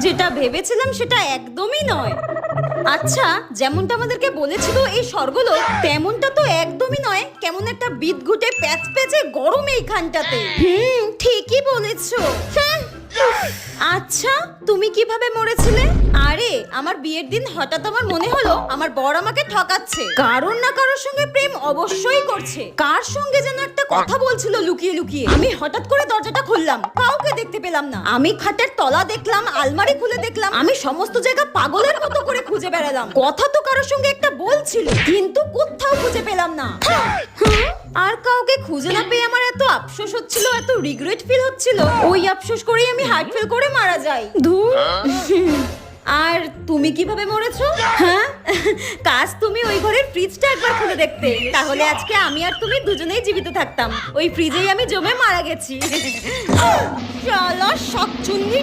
যেটা ভেবেছিলাম সেটা একদমই নয়। আচ্ছা, যেমনটা আমাদেরকে বলেছিল এই স্বর্গলোক, তেমনটা তো একদমই নয়। কেমন একটা বিদঘুটে প্যাচপ্যাচে গরম এইখানটাতে। ঠিকই বলেছো। আচ্ছা, তুমি কিভাবে মরেছিলে? আরে, আমার বিয়ের দিন হঠাৎ আমার মনে হলো আমার বর আমাকে ঠকাচ্ছে, কারোর না কারোর সঙ্গে প্রেম অবশ্যই করছে। কার সঙ্গে যেন একটা কথা বলছিল লুকিয়ে লুকিয়ে। আমি হঠাৎ করে দরজাটা খুললাম, কাউকে দেখতে পেলাম না। আমি খাটের তলা দেখলাম, আলমারি খুলে দেখলাম, আমি সমস্ত জায়গা পাগলের মতো করে খুঁজে বেড়ালাম। কথা তো কারোর সঙ্গে একটা বলছিল, কিন্তু কোথাও খুঁজে পেলাম না। আর কাউকে খুঁজে না পেয়ে আমার এত আফসোস হচ্ছিল, এত রিগ্রেট ফিল হচ্ছিল। ওই আফসোস করেই আমি হার্ট ফেল করে মারা যাই। ধুর। আর তুমি কিভাবে মরেছো? হ্যাঁ, কাজ তুমি ওই ঘরের ফ্রিজটা একবার খুলে দেখতে, তাহলে আজকে আমি আর তুমি দুজনেই জীবিত থাকতাম। ওই ফ্রিজেই আমি জমে মারা গেছি। শালা শাকচুন্নি।